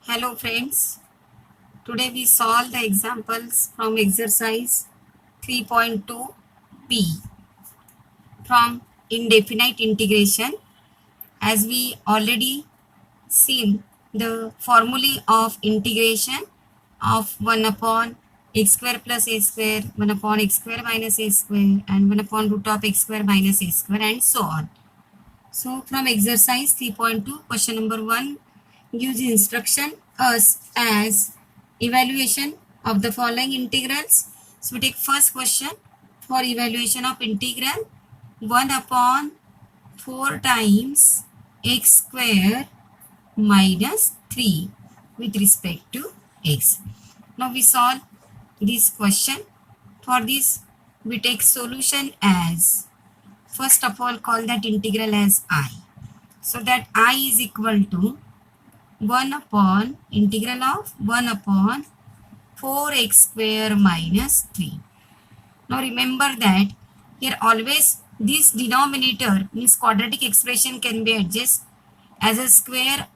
Hello friends, today we solve the examples from exercise 3.2p from indefinite integration. As we already seen the formulae of integration of 1 upon x square plus a square, 1 upon x square minus a square and 1 upon root of x square minus a square and so on. So from exercise 3.2 question number 1 gives instruction us as evaluation of the following integrals. So we take first question for evaluation of integral 1 upon 4 times x square minus 3 with respect to x. Now we solve this question. For this we take solution as, first of all call that integral as I. So that I is equal to 1 upon integral of 1 upon 4x square minus 3. Now remember that here always this denominator means quadratic expression can be adjusted as a square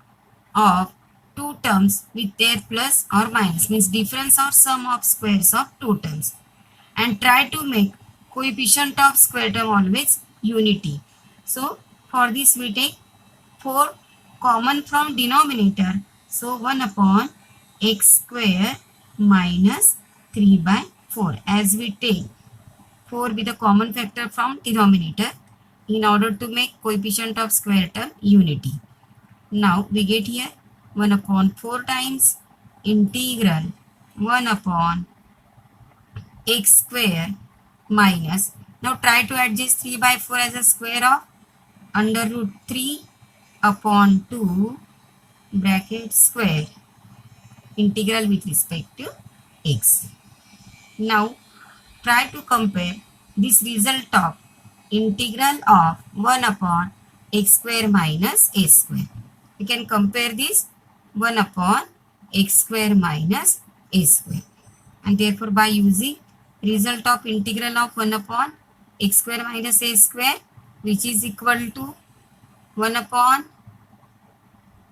of two terms with their plus or minus, means difference or sum of squares of two terms, and try to make coefficient of square term always unity. So for this we take 4 common from denominator. So 1 upon x square minus 3 by 4. As we take 4 be the common factor from denominator in order to make coefficient of square term unity. Now we get here 1 upon 4 times integral 1 upon x square minus. Now try to adjust 3 by 4 as a square of under root 3 upon 2 bracket square integral with respect to x. Now try to compare this result of integral of 1 upon x square minus a square. We can compare this 1 upon x square minus a square, and therefore by using result of integral of 1 upon x square minus a square, which is equal to 1 upon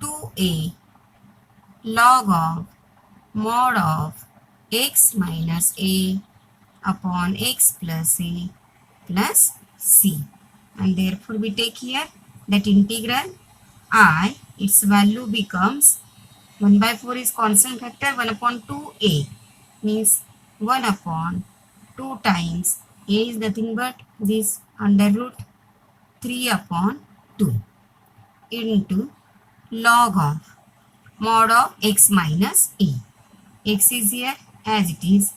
2a log of mod of x minus a upon x plus a plus c, and therefore we take here that integral I, its value becomes 1 by 4 is constant factor, 1 upon 2a means 1 upon 2 times a is nothing but this under root 3 upon 2 into log of mod of x minus a. X is here as it is,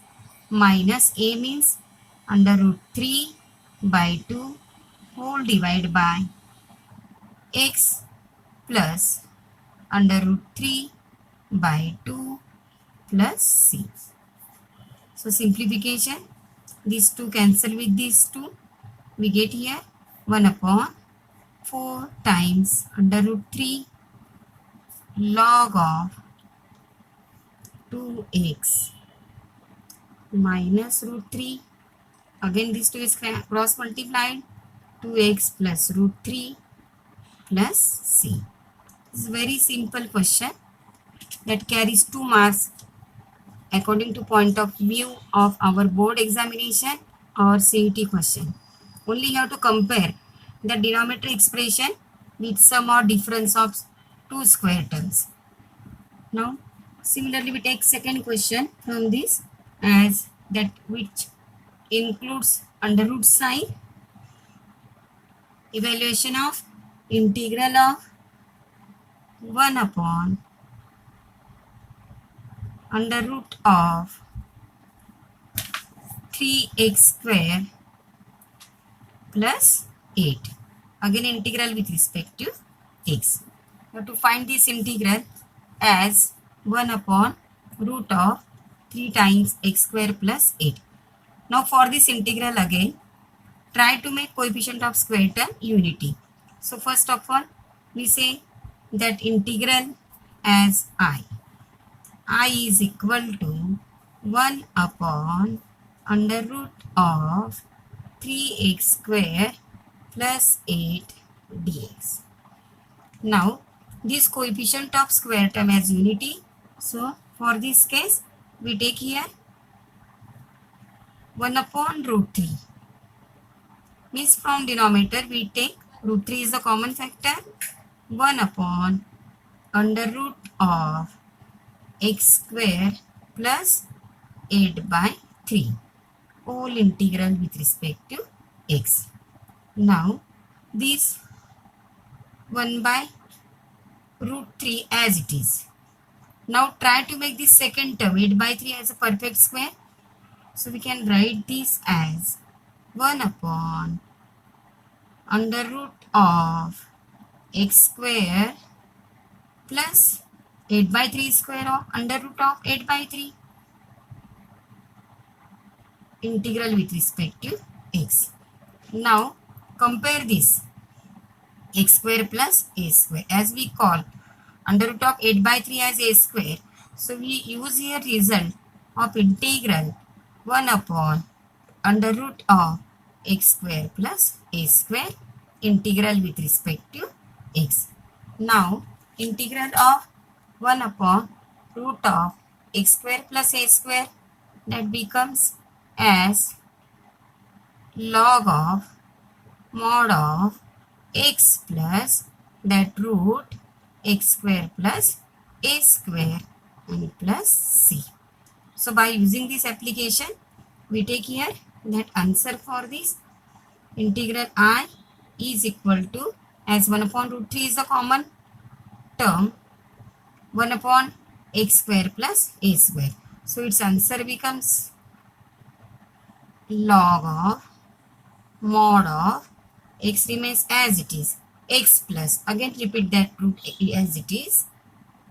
minus a means under root 3 by 2 whole divided by x plus under root 3 by 2 plus c. So simplification, these two cancel with these two. We get here 1 upon 4 times under root 3 log of 2x minus root 3. Again this 2 is cross multiplied, 2x plus root 3 plus c. This is a very simple question that carries 2 marks according to point of view of our board examination or CET question. Only you have to compare the denominator expression with sum or difference of two square terms. Now similarly we take second question from this as that which includes under root sign. Evaluation of integral of 1 upon under root of 3x square plus 8. Again integral with respect to x. Now to find this integral as 1 upon root of 3 times x square plus 8. Now for this integral again try to make coefficient of square term unity. So first of all we say that integral as I is equal to 1 upon under root of 3x square plus 8 dx. Now this coefficient of square term as unity So for this case, we take here 1 upon root 3. Means from denominator we take root 3 is the common factor. 1 upon under root of x square plus 8 by 3. Whole integral with respect to x. Now this 1 by root 3 as it is. Now try to make this second term 8 by 3 as a perfect square. So we can write this as 1 upon under root of x square plus 8 by 3 square of under root of 8 by 3 integral with respect to x. Now compare this x square plus a square as we call under root of 8 by 3 as a square. So we use here result of integral 1 upon under root of x square plus a square integral with respect to x. Now integral of 1 upon root of x square plus a square, that becomes as log of mod of x plus that root x square plus a square and plus c. So by using this application, we take here that answer for this integral I is equal to, as 1 upon root 3 is the common term, 1 upon x square plus a square. So its answer becomes log of mod of x remains as it is, x plus, again repeat that root as it is,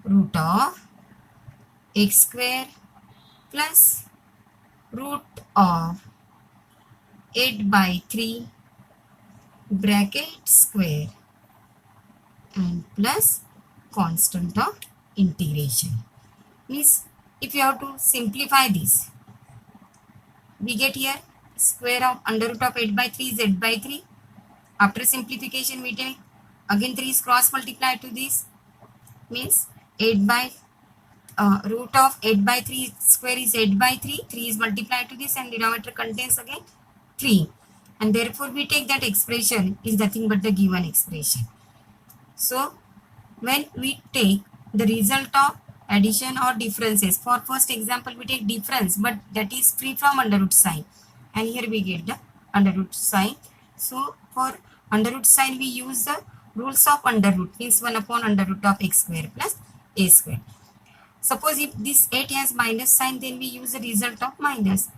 root of x square plus root of 8 by 3 bracket square and plus constant of integration. Means if you have to simplify this, we get here square of under root of 8 by 3 z by 3. After simplification we take again 3 is cross multiplied to this, means 8 by root of 8 by 3 square is 8 by 3, 3 is multiplied to this and denominator contains again 3, and therefore we take that expression is nothing but the given expression. So when we take the result of addition or differences, for first example we take difference but that is free from under root sign, and here we get the under root sign. So for under root sign we use the rules of under root, means 1 upon under root of x square plus a square. Suppose if this 8 has minus sign, then we use the result of minus.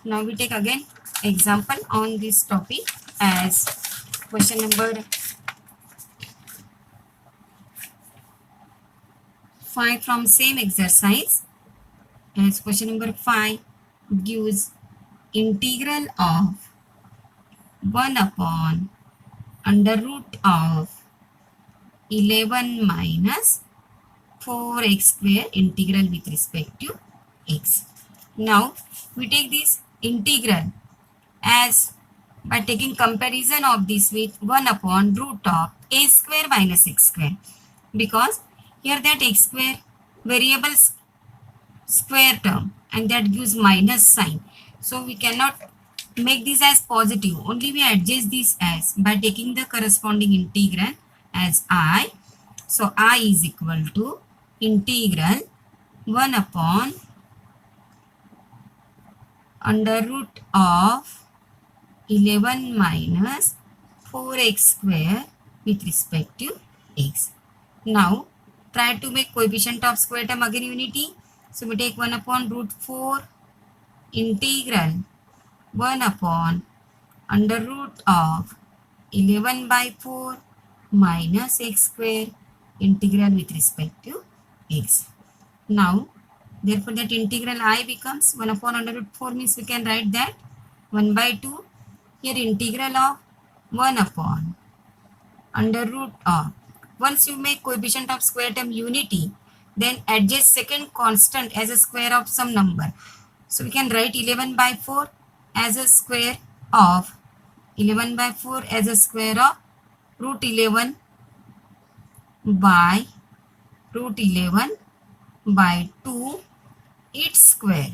Now we take again example on this topic as question number 5 from same exercise. As question number 5 gives integral of 1 upon under root of 11 minus 4x square integral with respect to x. Now we take this integral as by taking comparison of this with 1 upon root of a square minus x square, because here that x square variable square term and that gives minus sign, so we cannot make this as positive, only we adjust this as by taking the corresponding integral as I. So I is equal to integral 1 upon under root of 11 minus 4x square with respect to x. Now try to make coefficient of square term again unity. So we take 1 upon root 4 integral 1 upon under root of 11 by 4 minus x square integral with respect to x. Now therefore that integral I becomes 1 upon under root 4, means we can write that 1 by 2. Here integral of 1 upon under root of, once you make coefficient of square term unity, then adjust second constant as a square of some number. So we can write 11 by 4 as a square of 11 by 4 as a square of root 11 by root 11 by 2 its square.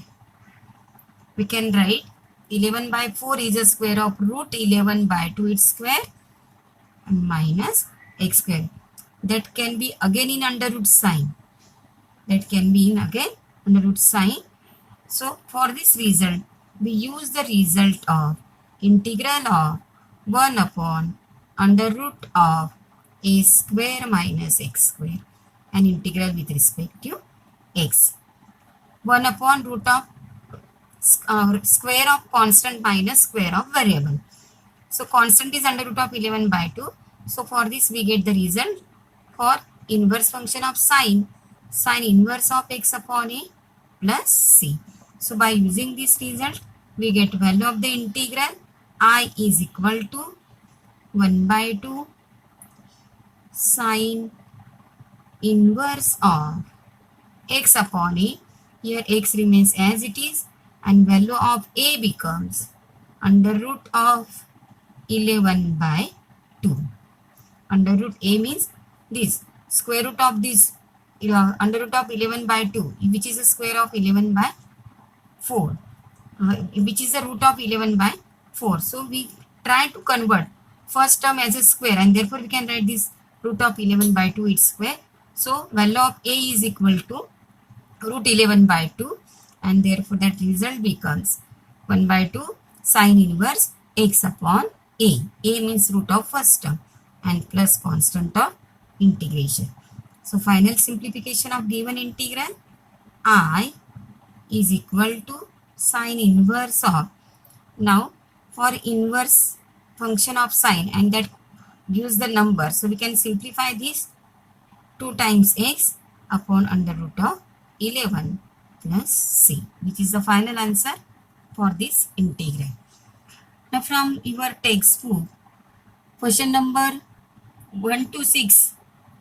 We can write 11 by 4 is a square of root 11 by 2 its square and minus x square. That can be again in under root sign. That can be in again under root sign. So for this result, we use the result of integral of 1 upon under root of a square minus x square and integral with respect to x. 1 upon root of square of constant minus square of variable. So constant is under root of 11 by 2. So for this we get the result for inverse function of sine inverse of x upon a plus c. So by using this result, we get value of the integral I is equal to 1 by 2 sine inverse of x upon a. Here x remains as it is and value of a becomes under root of 11 by 2. Under root a means this square root of this under root of 11 by 2, which is the square of 11 by 4, which is the root of 11 by 4. So we try to convert first term as a square and therefore we can write this root of 11 by 2 its square. So value of a is equal to root 11 by 2 and therefore that result becomes 1 by 2 sine inverse x upon a. A means root of first term and plus constant of integration. So final simplification of given integral I is equal to sine inverse of, now for inverse function of sine and that gives the number, so we can simplify this 2 times x upon under root of 11 plus c, which is the final answer for this integral. Now from your textbook, question number 1 to 6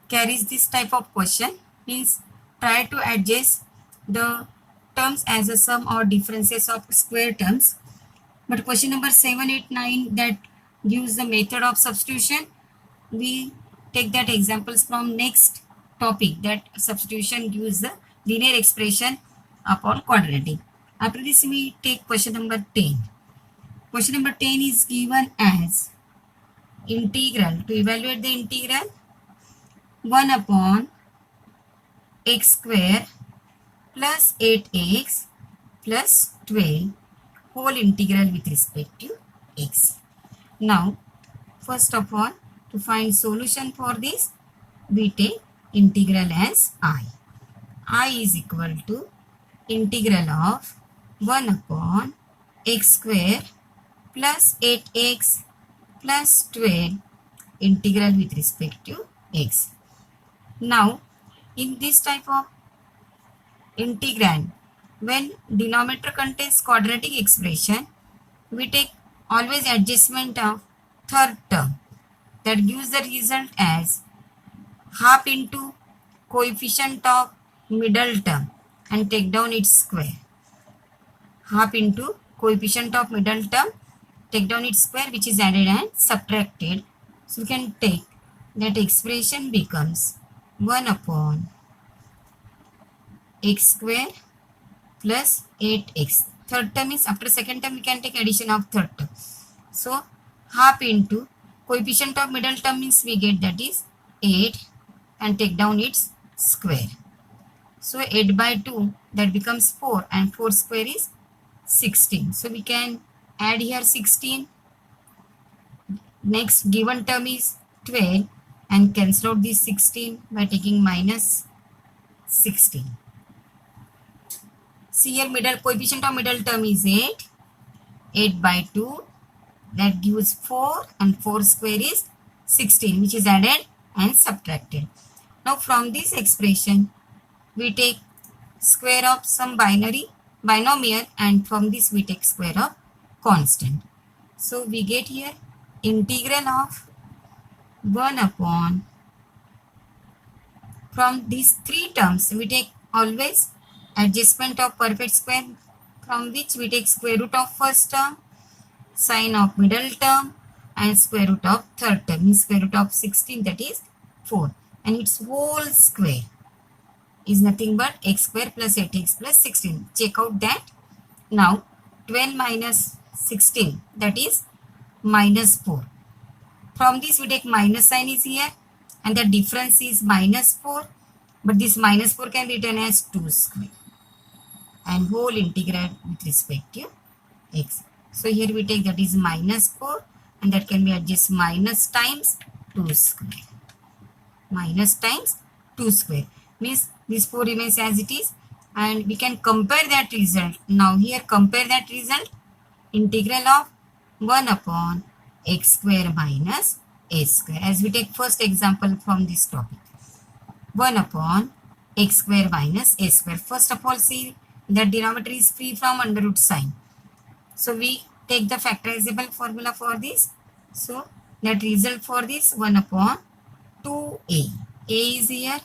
carries this type of question, means try to adjust the terms as a sum or differences of square terms. But question number 7, 8, 9 that gives the method of substitution. We take that examples from next topic, that substitution gives the linear expression upon quadratic. After this we take question number 10. Question number 10 is given as integral. To evaluate the integral 1 upon x square plus 8x plus 12 whole integral with respect to x. Now first of all, to find solution for this, we take integral as I is equal to integral of 1 upon x square plus 8x plus 12 integral with respect to x. Now in this type of integrand, when denominator contains quadratic expression, we take always adjustment of third term, that gives the result as half into coefficient of middle term and take down its square. Half into coefficient of middle term, take down its square, which is added and subtracted. So we can take that expression becomes 1 upon x square plus 8x. Third term is after second term we can take addition of third term. So half into coefficient of middle term means we get that is 8 and take down its square. So 8 by 2 that becomes 4 and 4 square is 16. So we can add here 16. Next given term is 12 and cancel out this 16 by taking minus 16. See here middle coefficient of middle term is 8. 8 by 2 that gives 4 and 4 square is 16, which is added and subtracted. Now from this expression we take square of some binomial and from this we take square of constant. So we get here integral of 1 upon, from these three terms we take always adjustment of perfect square, from which we take square root of first term, sine of middle term and square root of third term, means square root of 16, that is 4, and its whole square. is nothing but x square plus 8x plus 16. Check out that. Now 12 minus 16, that is minus 4. From this we take minus sign is here and the difference is minus 4. But this minus 4 can be written as 2 square and whole integral with respect to x. So here we take that is minus 4 and that can be adjust minus times 2 square. Minus times 2 square means this 4 remains as it is and we can compare that result. Now here compare that result, integral of 1 upon x square minus a square. As we take first example from this topic, 1 upon x square minus a square. First of all, see that denominator is free from under root sign. So we take the factorizable formula for this. So that result for this 1 upon 2a. A is here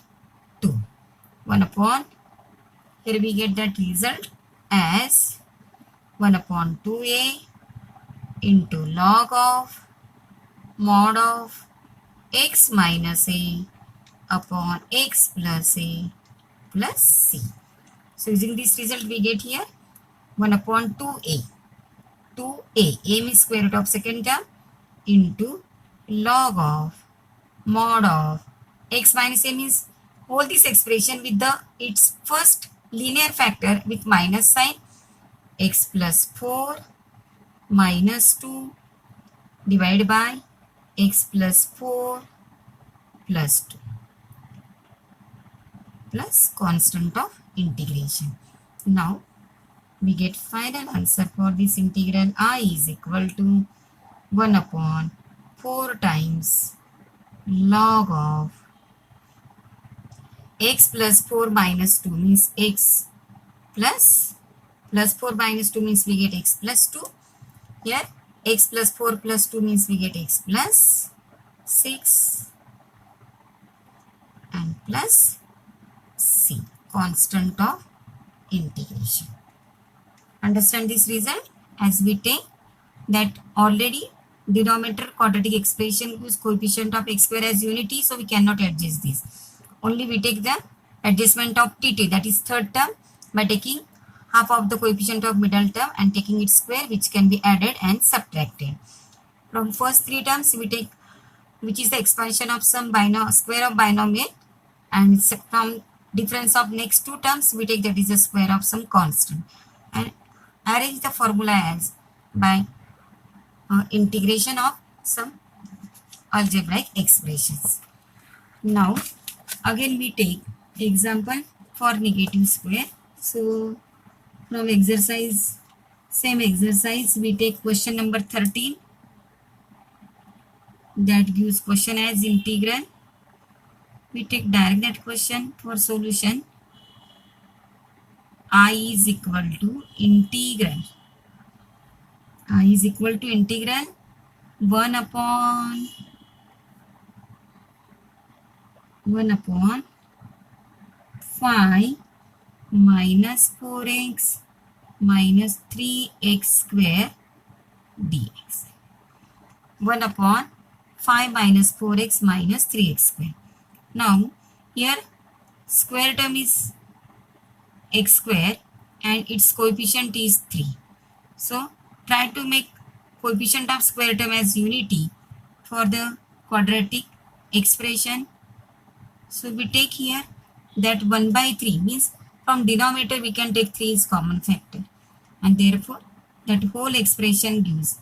2. 1 upon, here we get that result as 1 upon 2a into log of mod of x minus a upon x plus a plus c. So using this result we get here 1 upon 2a. 2a, a means square root of second term into log of mod of x minus a means hold this expression with the its first linear factor with minus sign, x plus 4 minus 2 divided by x plus 4 plus 2 plus constant of integration. Now we get final answer for this integral. I is equal to 1 upon 4 times log of x plus 4 minus 2 means x plus 4 minus 2 means we get x plus 2. Here x plus 4 plus 2 means we get x plus 6 and plus c, constant of integration. Understand this result? As we take that already denominator quadratic expression whose coefficient of x square as unity, so we cannot adjust this. Only we take the adjustment of t2, that is third term, by taking half of the coefficient of middle term and taking its square, which can be added and subtracted. From first 3 terms we take, which is the expansion of some square of binomial, and from difference of next 2 terms we take that is the square of some constant, and arrange the formula as by integration of some algebraic expressions. Now again we take example for negative square. So from exercise, same exercise, we take question number 13 that gives question as integral. We take direct that question for solution. I is equal to integral. I is equal to integral 1 upon 5 minus 4x minus 3x square dx. 1 upon 5 minus 4x minus 3x square. Now here square term is x square and its coefficient is 3. So try to make coefficient of square term as unity for the quadratic expression. So we take here that 1 by 3 means from denominator we can take 3 is common factor, and therefore that whole expression gives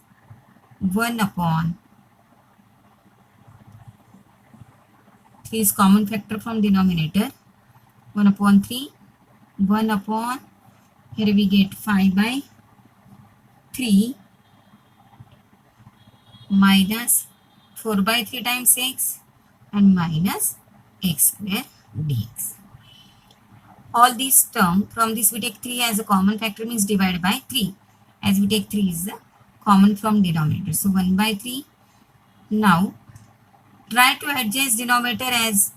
1 upon 3 is common factor from denominator, 1 upon 3, 1 upon, here we get 5 by 3 minus 4 by 3 times x and minus x square dx. All these term, from this we take 3 as a common factor means divided by 3, as we take 3 is the common from denominator. So 1 by 3. Now try to adjust denominator as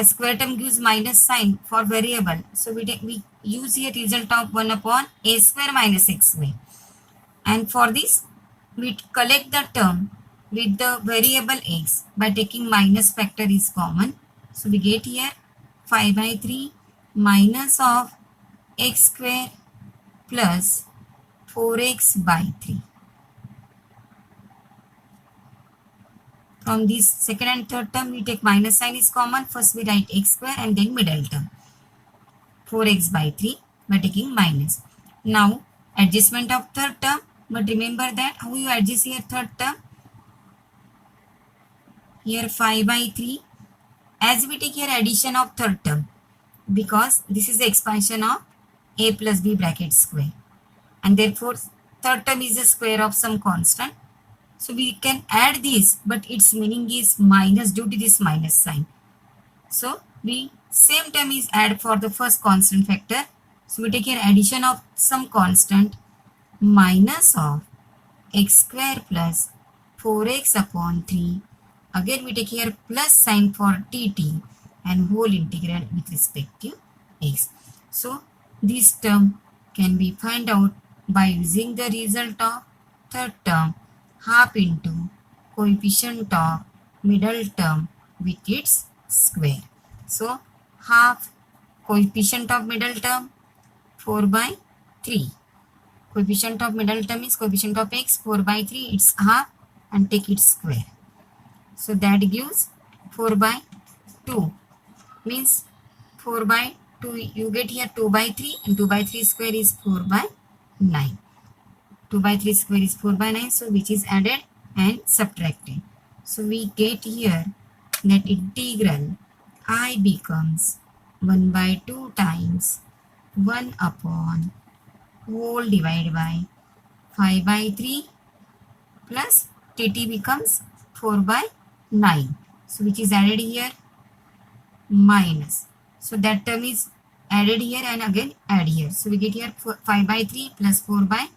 square term gives minus sign for variable. So we use here result of 1 upon a square minus x square, and for this we collect the term with the variable x by taking minus factor is common. So we get here 5 by 3 minus of x square plus 4x by 3. From this second and third term, we take minus sign is common. First we write x square and then middle term 4x by 3 by taking minus. Now adjustment of third term, but remember that how you adjust here third term. Here 5 by 3, as we take here addition of third term, because this is the expansion of a plus b bracket square, and therefore third term is the square of some constant. So we can add this, but its meaning is minus due to this minus sign. So we same term is add for the first constant factor. So we take here addition of some constant minus of x square plus 4x upon 3. Again we take here plus sign for tt and whole integral with respect to x. So this term can be found out by using the result of third term half into coefficient of middle term with its square. So half coefficient of middle term 4 by 3. Coefficient of middle term is coefficient of x 4 by 3, it's half and take its square. So that gives 4 by 2, means 4 by 2, you get here 2 by 3 and 2 by 3 square is 4 by 9. 2 by 3 square is 4 by 9, so which is added and subtracted. So we get here that integral I becomes 1 by 2 times 1 upon whole divided by 5 by 3 plus tt becomes 4 by 9. So which is added here minus. So that term is added here and again add here. So we get here 5 by 3 plus 4 by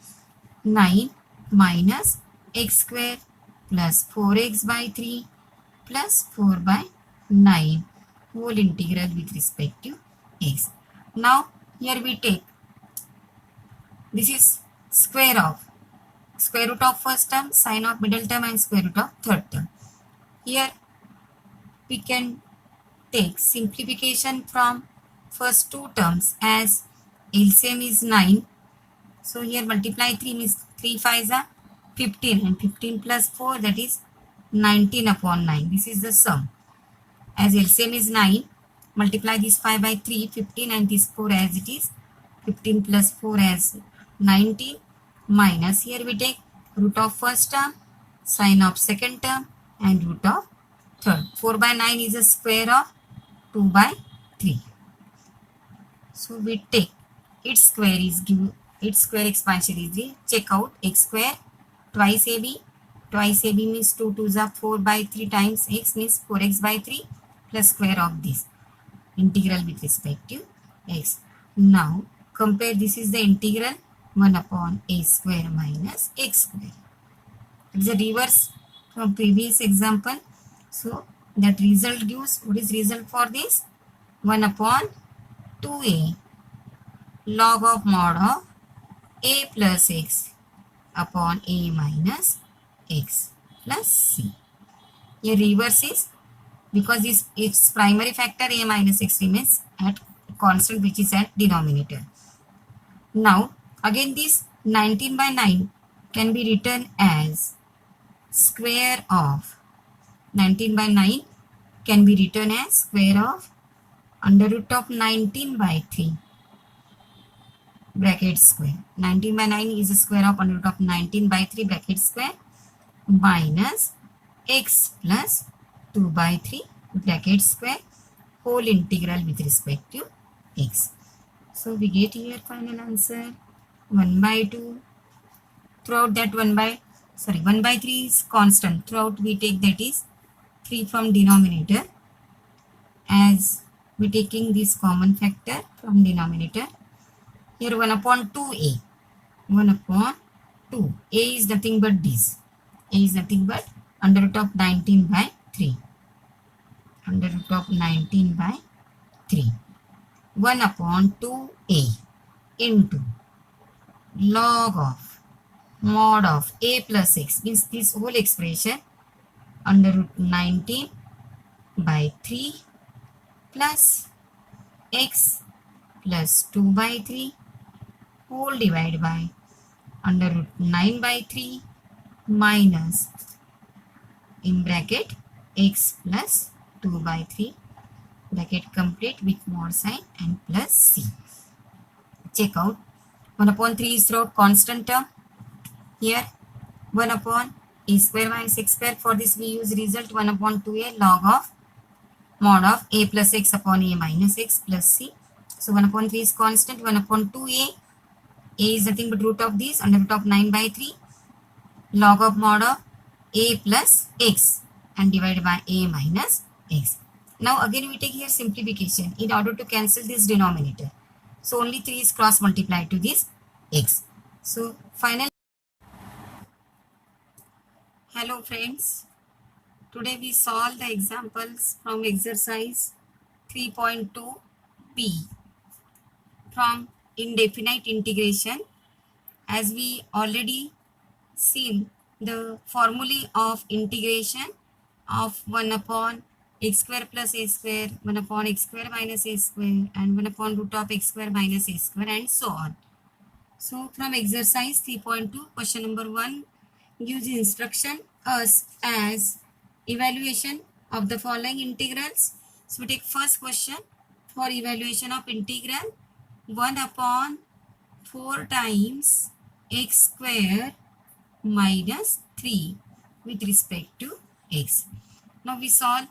9 minus x square plus 4x by 3 plus 4 by 9 whole integral with respect to x. Now here we take, this is square root of first term, sine of middle term and square root of third term. Here we can take simplification from first two terms, as LCM is 9. So here multiply 3 means 3 5s are 15 and 15 plus 4, that is 19 upon 9. This is the sum. As LCM is 9, multiply this 5 by 3, 15 and this 4 as it is, 15 plus 4 as 19 minus, here we take root of first term, sine of second term and root of third. 4 by 9 is a square of 2 by 3. So we take its square is give, its square expansion is the, check out x square twice ab means 2 2s are 4 by 3 times x means 4x by 3 plus square of this integral with respect to x. Now compare, this is the integral 1 upon a square minus x square. It's a reverse from previous example. So that result gives, what is result for this? 1 upon 2a log of mod of a plus x upon a minus x plus c. Here reverse is because this its primary factor a minus x remains at constant which is at denominator. Now again this 19 by 9 can be written as square of 19 by 9 can be written as square of under root of 19 by 3 bracket square. 19 by 9 is the square of under root of 19 by 3 bracket square minus x plus 2 by 3 bracket square whole integral with respect to x. So we get here final answer 1 by 2. Throughout that 1 by 3 is constant. Throughout we take that is 3 from denominator, as we taking this common factor from denominator. Here 1 upon 2a. 1 upon 2. A is nothing but this. A is nothing but under root of 19 by 3. Under root of 19 by 3. 1 upon 2a into log of mod of a plus x, means this whole expression under root 19 by 3 plus x plus 2 by 3 whole divided by under root 9 by 3 minus in bracket x plus 2 by 3 bracket complete with mod sign and plus c. Check out 1 upon 3 is throughout constant term. Here 1 upon a square minus x square. For this we use result 1 upon 2a log of mod of a plus x upon a minus x plus c. So 1 upon 3 is constant. 1 upon 2a. A is nothing but root of this under root of 9 by 3 log of mod of a plus x and divided by a minus x. Now again we take here simplification in order to cancel this denominator. So only 3 is cross multiplied to this x. So final. Hello friends. Today we solve the examples from exercise 3.2p from indefinite integration. As we already seen the formulae of integration of 1 upon x square plus a square, 1 upon x square minus a square and 1 upon root of x square minus a square and so on. So from exercise 3.2 question number 1 gives instruction us as evaluation of the following integrals. So we take first question for evaluation of integral 1 upon 4 times x square minus 3 with respect to x. Now we solve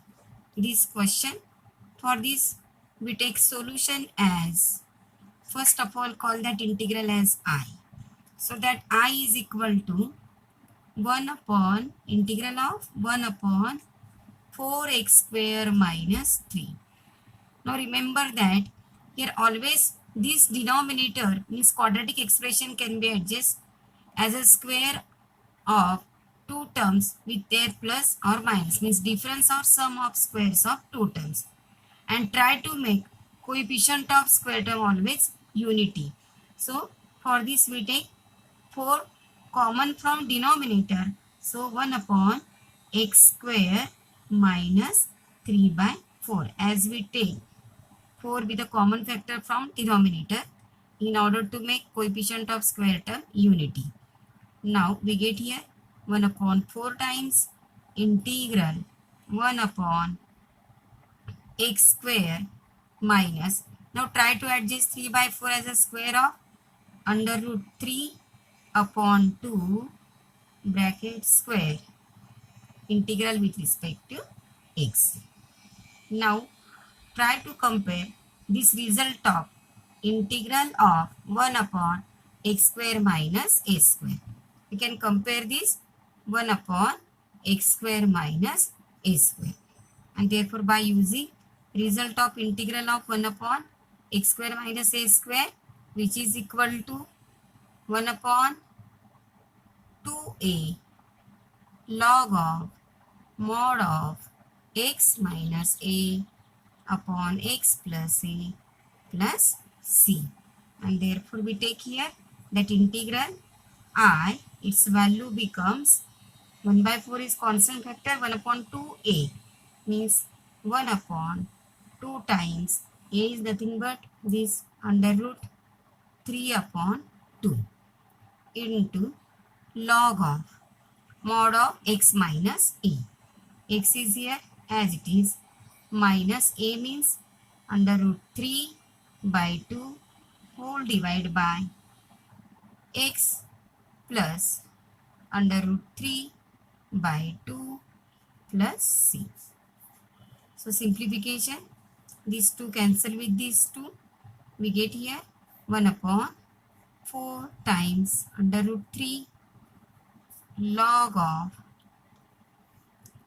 this question. For this we take solution as, first of all call that integral as I. So that I is equal to 1 upon integral of 1 upon 4x square minus 3. Now remember that here always this denominator means quadratic expression can be adjusted as a square of two terms with their plus or minus, means difference or sum of squares of two terms, and try to make coefficient of square term always unity. So for this we take 4 common from denominator. So 1 upon x square minus 3 by 4. As we take 4 with a common factor from denominator in order to make coefficient of square term unity. Now we get here 1 upon 4 times integral 1 upon x square minus. Now try to adjust 3 by 4 as a square of under root 3 upon 2 bracket square integral with respect to x. Now try to compare this result of integral of 1 upon x square minus a square. We can compare this 1 upon x square minus a square, and therefore by using result of integral of 1 upon x square minus a square, which is equal to 1 upon 2a log of mod of x minus a upon x plus a plus c, and therefore we take here that integral I, its value becomes 1 by 4 is constant factor, 1 upon 2a means 1 upon 2 times a is nothing but this under root 3 upon 2 into log of mod of x minus a. X is here as it is, minus a means under root 3 by 2 whole divided by x plus under root 3 by 2 plus c. So simplification, these two cancel with these two. We get here 1 upon 4 times under root 3 log of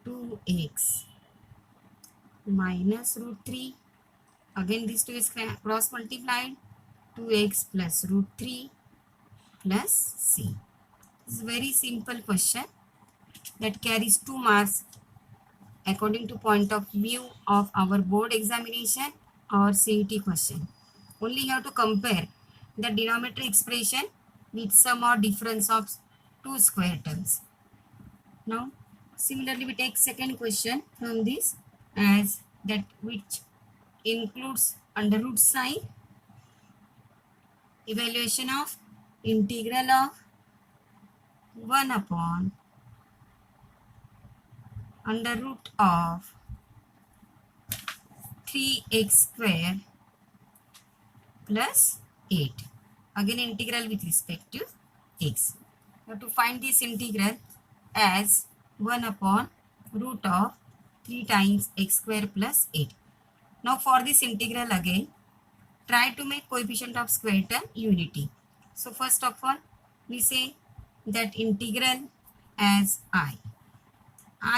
2x minus root 3. Again this 2 is cross multiplied, 2x plus root 3 plus c. This is a very simple question that carries 2 marks according to point of view of our board examination or CET question. Only you have to compare the denominator expression with sum or difference of two square terms. Now similarly we take second question from this as that which includes under root sign, evaluation of integral of 1 upon under root of 3x square plus 8. Again integral with respect to x. Now to find this integral as 1 upon root of 3 times x square plus 8. Now for this integral again, try to make coefficient of square term unity. So first of all, we say that integral as I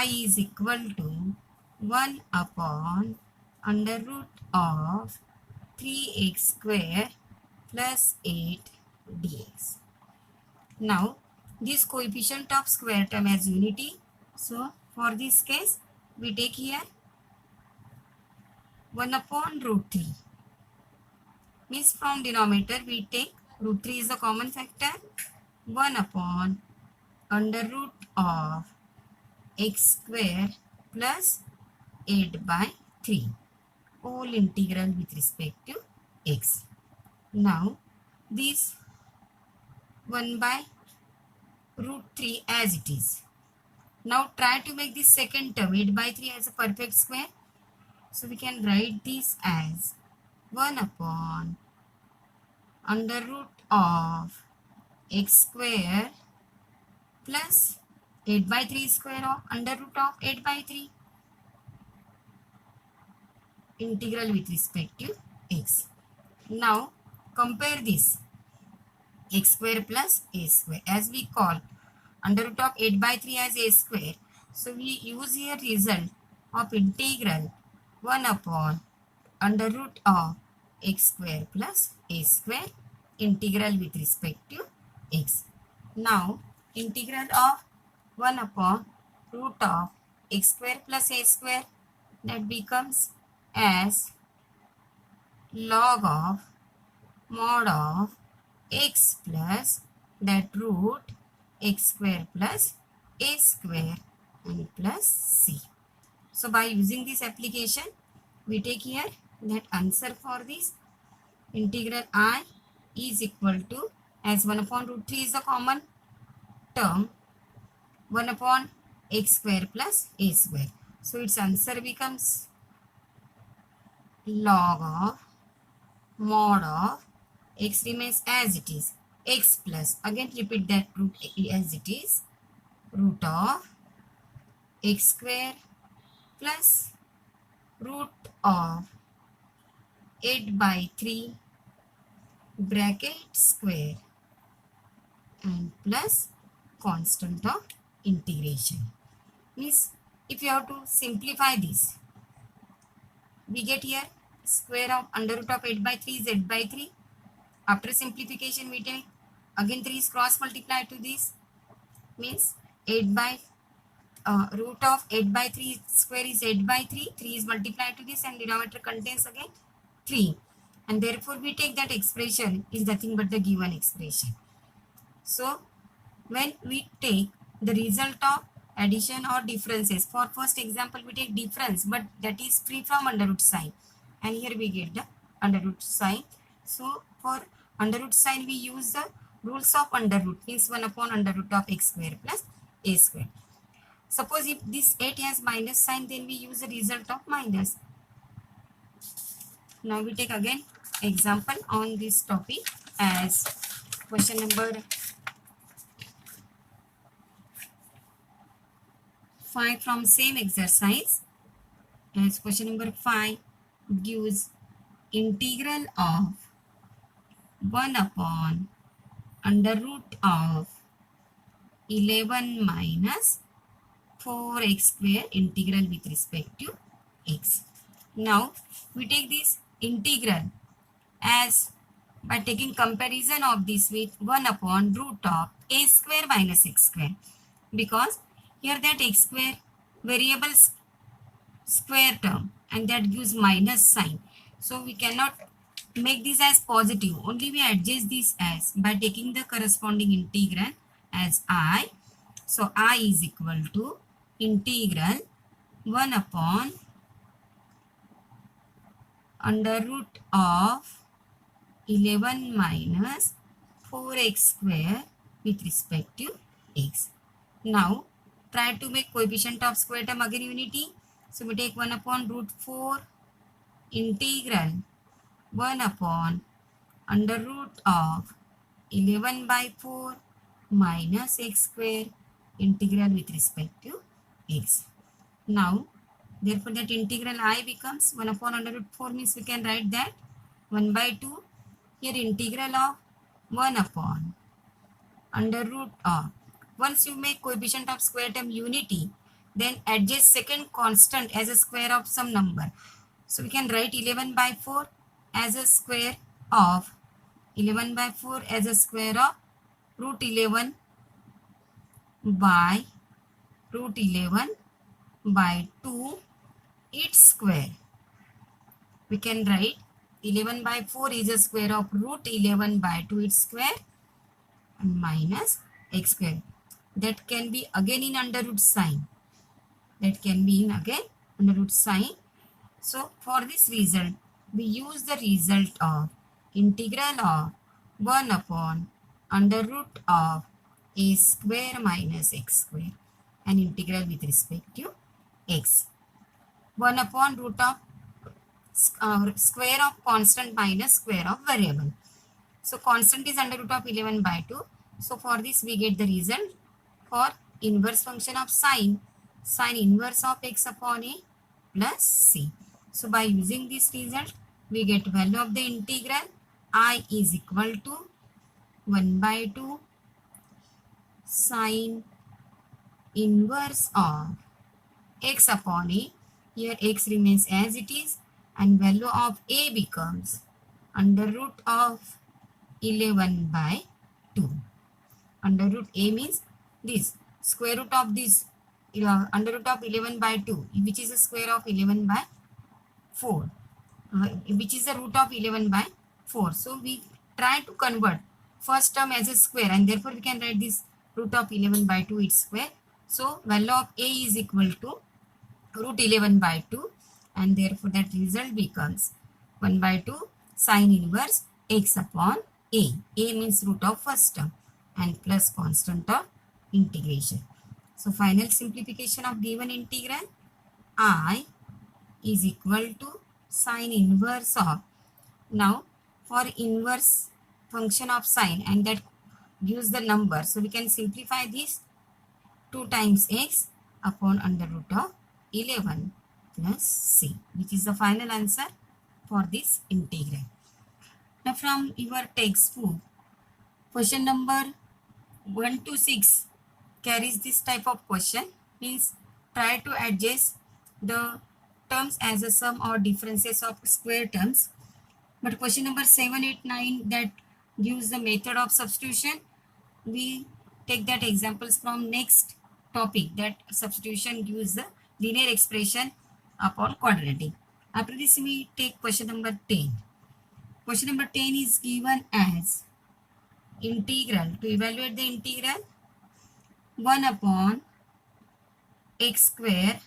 is equal to 1 upon under root of 3x square plus 8 dx. Now this coefficient of square term as unity. So for this case, we take here 1 upon root 3. Means from denominator we take root 3 is the common factor. 1 upon under root of x square plus 8 by 3. Whole integral with respect to x. Now this 1 by root 3 as it is. Now try to make this second term 8 by 3 as a perfect square. So we can write this as 1 upon under root of x square plus 8 by 3 square of under root of 8 by 3. Integral with respect to x. Now compare this x square plus a square as we call under root of 8 by 3 as a square. So we use here result of integral 1 upon under root of x square plus a square integral with respect to x. Now integral of 1 upon root of x square plus a square, that becomes as log of mod of x plus that root x square plus a square and plus c. So by using this application, we take here that answer for this integral I is equal to, as 1 upon root 3 is the common term, 1 upon x square plus a square. So its answer becomes log of mod of x remains as it is, x plus, again repeat that root as it is, root of x square plus root of 8 by 3 bracket square and plus constant of integration. Means if you have to simplify this, we get here square of under root of 8 by 3 z by 3. After simplification we take again 3 is cross multiplied to this, means 8 by root of 8 by 3 square is 8 by 3, 3 is multiplied to this and denominator contains again 3, and therefore we take that expression is nothing but the given expression. So when we take the result of addition or differences, for first example we take difference but that is free from under root sign, and here we get the under root sign. So for under root sign we use the rules of under root, means 1 upon under root of x square plus a square. Suppose if this 8 has minus sign, then we use the result of minus. Now we take again example on this topic as question number 5 from same exercise. As question number 5 gives integral of 1 upon under root of 11 minus 4x square integral with respect to x. Now we take this integral as by taking comparison of this with 1 upon root of a square minus x square, because here that x square variable square term and that gives minus sign, so we cannot make this as positive, only we adjust this as by taking the corresponding integral as I. So I is equal to integral 1 upon under root of 11 minus 4x square with respect to x. Now try to make coefficient of square term again unity. So we take 1 upon root 4 integral 1 upon under root of 11 by 4 minus x square integral with respect to x. Now therefore that integral I becomes 1 upon under root 4 means we can write that 1 by 2. Here integral of 1 upon under root of, once you make coefficient of square term unity, then adjust second constant as a square of some number. So we can write 11 by 4 as a square of 11 by 4 as a square of root 11 by root 11 by 2 its square. We can write 11 by 4 is a square of root 11 by 2 its square and minus x square. That can be again in under root sign. That can be in again under root sign. So for this result, we use the result of integral of 1 upon under root of a square minus x square and integral with respect to x. 1 upon root of square of constant minus square of variable. So constant is under root of 11 by 2. So for this we get the result for inverse function of sine inverse of x upon a plus c. So by using this result, we get value of the integral I is equal to 1 by 2 sine inverse of x upon a. Here x remains as it is and value of a becomes under root of 11 by 2. Under root a means this square root of this under root of 11 by 2, which is the square of 11 by 4, which is the root of 11 by 4. So we try to convert first term as a square and therefore we can write this root of 11 by 2 its square. So value of a is equal to root 11 by 2 and therefore that result becomes 1 by 2 sine inverse x upon a. A means root of first term and plus constant of integration. So final simplification of given integral I is equal to sine inverse of, now for inverse function of sine and that gives the number, so we can simplify this 2 times x upon under root of 11 plus c, which is the final answer for this integral. Now from your textbook, question number 1 to 6 carries this type of question, means try to adjust the terms as a sum or differences of square terms. But question number 7, 8, 9 that gives the method of substitution. We take that examples from next topic, that substitution gives the linear expression upon quadratic. After this we take question number 10. Question number 10 is given as integral. To evaluate the integral, 1 upon x square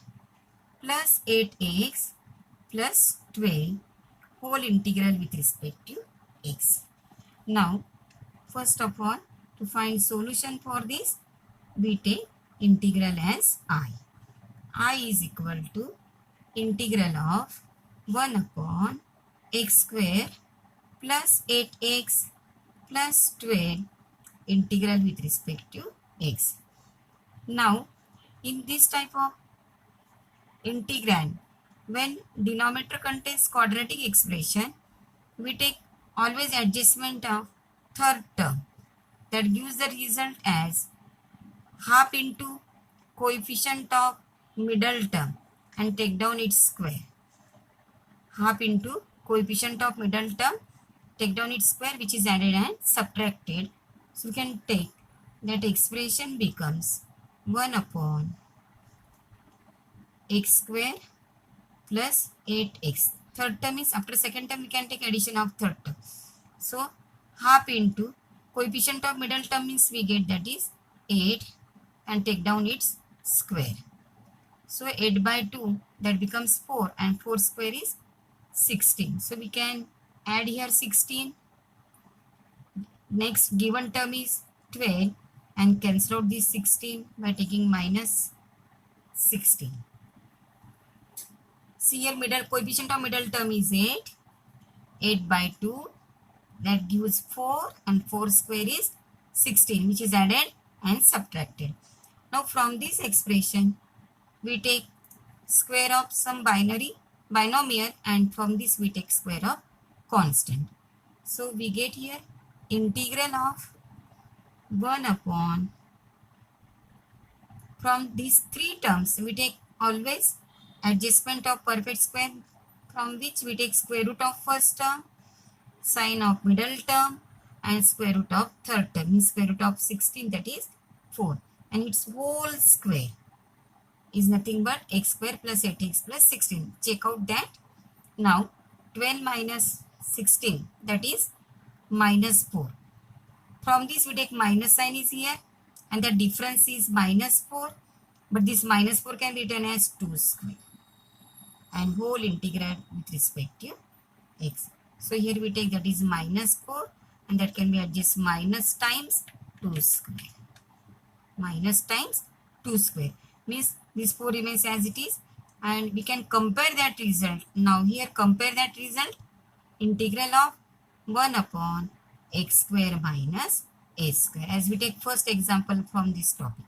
plus 8x plus 12 whole integral with respect to x. Now first of all, to find solution for this, we take integral as I is equal to integral of 1 upon x square plus 8x plus 12 integral with respect to x. Now in this type of integrand, when denominator contains quadratic expression, we take always adjustment of third term, that gives the result as half into coefficient of middle term and take down its square. Half into coefficient of middle term, take down its square, which is added and subtracted. So we can take that expression becomes 1 upon x square plus 8x. Third term is after second term we can take addition of third term. So half into coefficient of middle term means we get that is 8 and take down its square. So 8 by 2 that becomes 4 and 4 square is 16. So we can add here 16. Next given term is 12 and cancel out this 16 by taking minus 16. See here middle coefficient of middle term is 8. 8 by 2 that gives 4 and 4 square is 16 which is added and subtracted. Now from this expression we take square of some binomial and from this we take square of constant. So we get here integral of 1 upon, from these three terms we take always adjustment of perfect square, from which we take square root of first term, sine of middle term and square root of third term, means square root of 16 that is 4, and its whole square is nothing but x square plus 8x plus 16. Check out that. Now 12 minus 16 that is minus 4. From this we take minus sign is here and the difference is minus 4, but this minus 4 can be written as 2 square and whole integral with respect to x. So here we take that is minus 4 and that can be adjusted minus times 2 square. Minus times 2 square means this 4 remains as it is and we can compare that result. Now here compare that result, integral of 1 upon x square minus a square. As we take first example from this topic,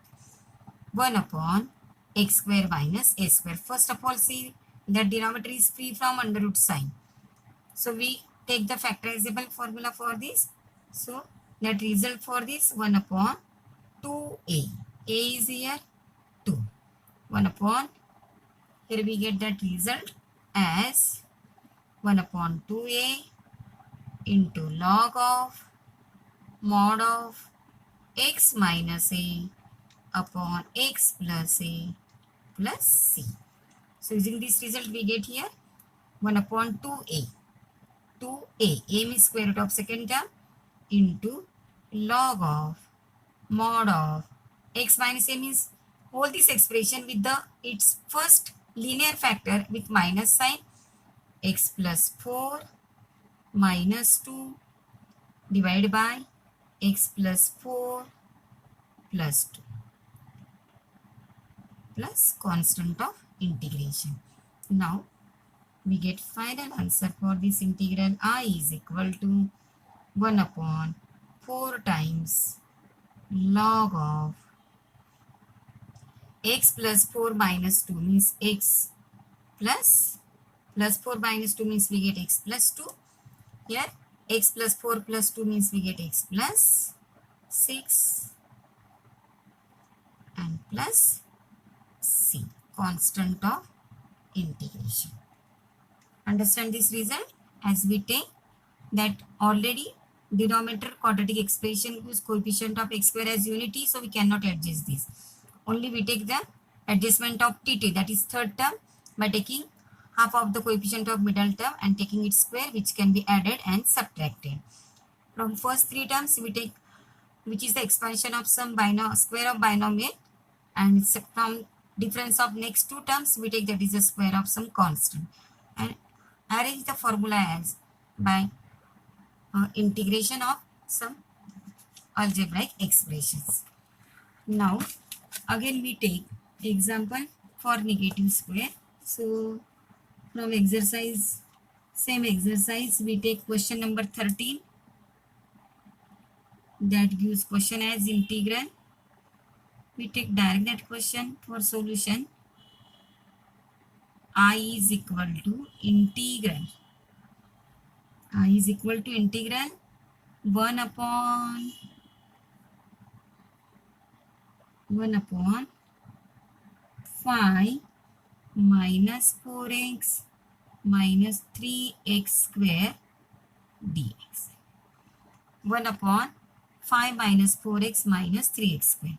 1 upon x square minus a square. First of all see that denominator is free from under root sign. So we take the factorizable formula for this. So that result for this 1 upon 2a. A is here 2. 1 upon, here we get that result as 1 upon 2a into log of mod of x minus a upon x plus a plus c. So using this result we get here 1 upon 2a. 2a, a means square root of second term into log of mod of x minus a means hold this expression with its first linear factor with minus sign, x plus 4 minus 2 divided by x plus 4 plus 2 plus constant of integration. Now we get final answer for this integral. I is equal to 1 upon 4 times log of x plus 4 minus 2 means x plus 4 minus 2 means we get x plus 2. Here x plus 4 plus 2 means we get x plus 6 and plus c, constant of integration. Understand this result? As we take that already denominator quadratic expression whose coefficient of x square as unity, so we cannot adjust this. Only we take the adjustment of tt, that is third term, by taking half of the coefficient of middle term and taking its square, which can be added and subtracted. From first three terms we take, which is the expansion of some square of binomial, and from difference of next two terms we take that is the square of some constant, and arrange the formula as by integration of some algebraic expressions. Now again we take example for negative square. So from exercise, same exercise, we take question number 13 that gives question as integral. We take direct that question for solution. I is equal to integral. I is equal to integral 1 upon 5 minus 4x minus 3x square dx. 1 upon 5 minus 4x minus 3x square.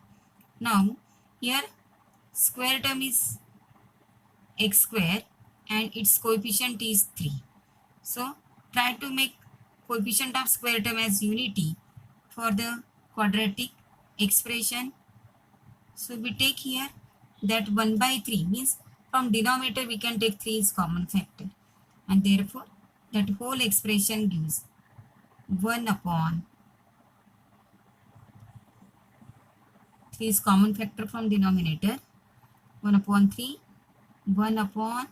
Now here square term is x square and its coefficient is 3. So try to make coefficient of square term as unity for the quadratic expression. So we take here that 1 by 3 means from denominator we can take 3 is common factor. and therefore that whole expression gives 1 upon 3 is common factor from denominator, 1 upon 3, 1 upon,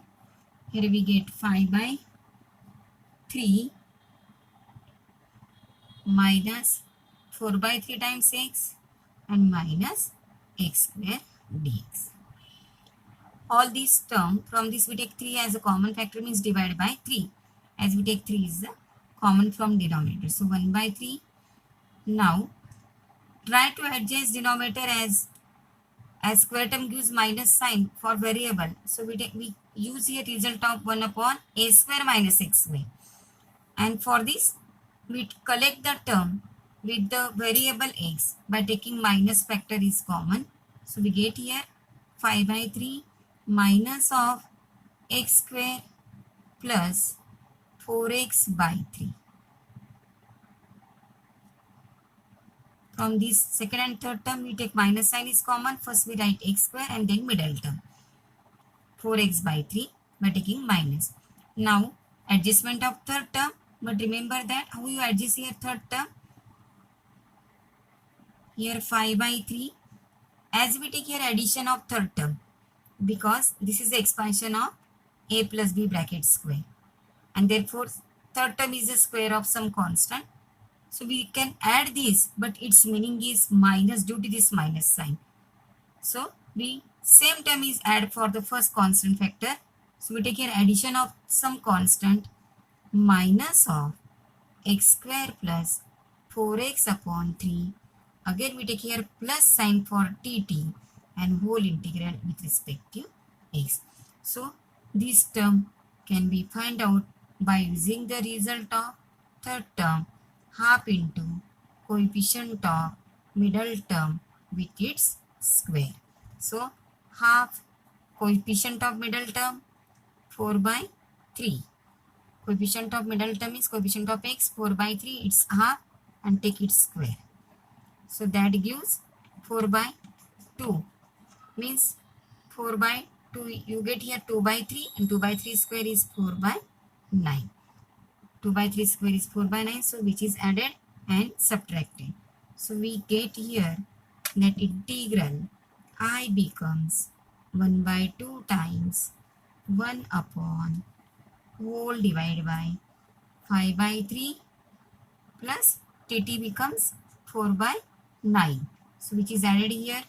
here we get 5 by 3 minus 4 by 3 times x and minus x square dx. All these term, from this we take 3 as a common factor, means divided by 3, as we take 3 is the common from denominator. So 1 by 3. Now try to adjust denominator as square term gives minus sign for variable. So we use here result of 1 upon a square minus x square. And for this we collect the term with the variable x by taking minus factor is common. So we get here 5 by 3 minus of x square plus 4x by 3. From this second and third term we take minus sign is common. First we write x square and then middle term 4x by 3 by taking minus. Now adjustment of third term, but remember that how you adjust here third term. Here 5 by 3, as we take here addition of third term, because this is the expansion of a plus b bracket square, and therefore third term is the square of some constant. So we can add this, but its meaning is minus due to this minus sign. So we same term is add for the first constant factor. So we take here addition of some constant minus of x square plus 4x upon 3. Again we take here plus sign for tt and whole integral with respect to x. So this term can be find out by using the result of third term half into coefficient of middle term with its square. So half coefficient of middle term 4 by 3. Coefficient of middle term is coefficient of x 4 by 3, it's half and take its square. So that gives 4 by 2, means 4 by 2, you get here 2 by 3 and 2 by 3 square is 4 by 9. 2 by 3 square is 4 by 9, so which is added and subtracted. So we get here that integral I becomes 1 by 2 times 1 upon whole divided by 5 by 3 plus tt becomes 4 by 9. So which is added here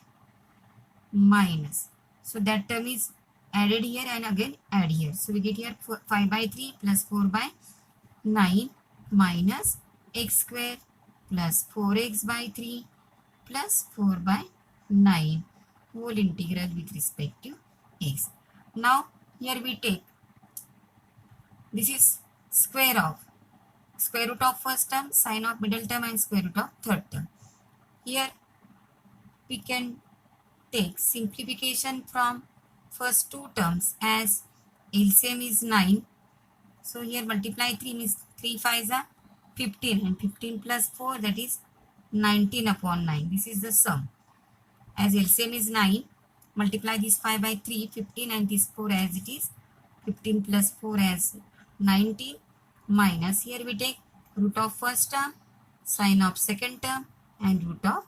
minus. So that term is added here and again add here. So we get here 5 by 3 plus 4 by 9 minus x square plus 4x by 3 plus 4 by 9 whole integral with respect to x. Now here we take, this is square root of first term, sine of middle term and square root of third term. Here we can take simplification from first two terms, as LCM is 9. So here multiply 3 means 3 5s are 15 and 15 plus 4, that is 19 upon 9. This is the sum. As LCM is 9, multiply this 5 by 3, 15 and this 4 as it is, 15 plus 4 as 19 minus, here we take root of first term, sine of second term and root of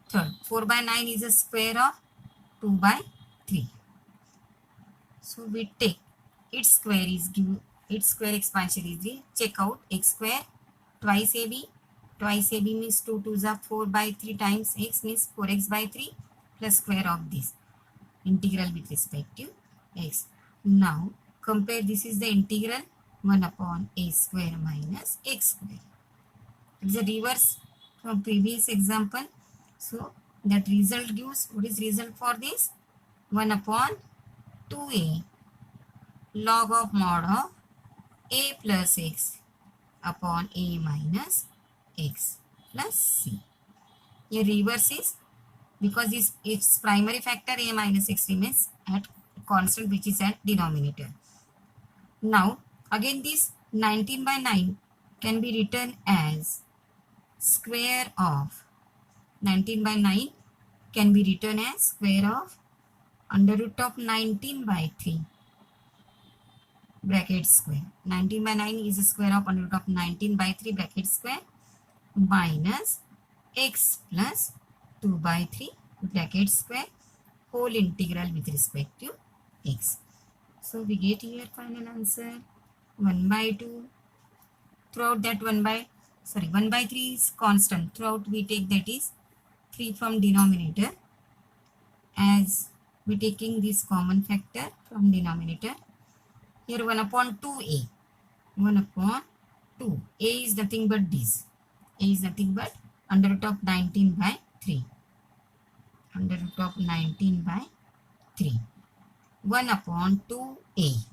third. 4 by 9 is a square of 2 by 3. So we take its square is given, its square expansion is the, check out x square twice ab means 2 2s are 4 by 3 times x means 4x by 3 plus square of this integral with respect to x. Now compare, this is the integral 1 upon a square minus x square. It's a reverse from previous example. So that result gives, what is result for this? 1 upon 2a log of mod of a plus x upon a minus x plus c. Here reverse is because its primary factor a minus x remains at constant, which is at denominator. Now again this 19 by 9 can be written as square of 19 by 9 can be written as square of under root of 19 by 3 bracket square. 19 by 9 is the square of under root of 19 by 3 bracket square minus x plus 2 by 3 bracket square whole integral with respect to x. So we get here final answer 1 by 2. Throughout that 1 by 3 is constant. Throughout we take that is 3 from denominator, as we taking this common factor from denominator. Here 1 upon 2a. 1 upon 2. A is nothing but this. A is nothing but under root of 19 by 3. Under root of 19 by 3. 1 upon 2a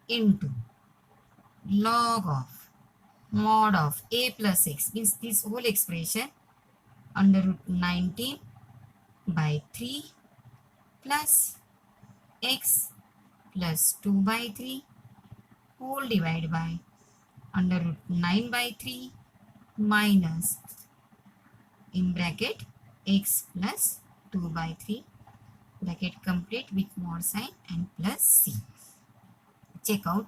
into log of mod of a plus x, means this whole expression under root 19 by 3 plus x plus 2 by 3 whole divided by under root 9 by 3 minus in bracket x plus 2 by 3 bracket complete with mod sign and plus c. Check out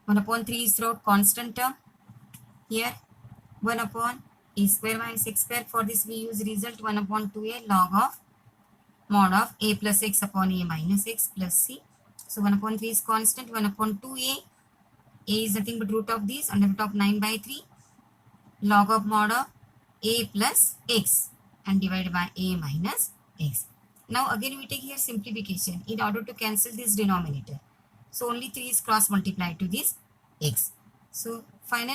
1 upon 3 is throughout constant term. Here 1 upon a square minus x square. For this we use result 1 upon 2a log of mod of a plus x upon a minus x plus c. So 1 upon 3 is constant. 1 upon 2a. A is nothing but root of this under root of 9 by 3 log of mod of a plus x and divided by a minus x. Now again we take here simplification in order to cancel this denominator. So only 3 is cross multiplied to this x. So finally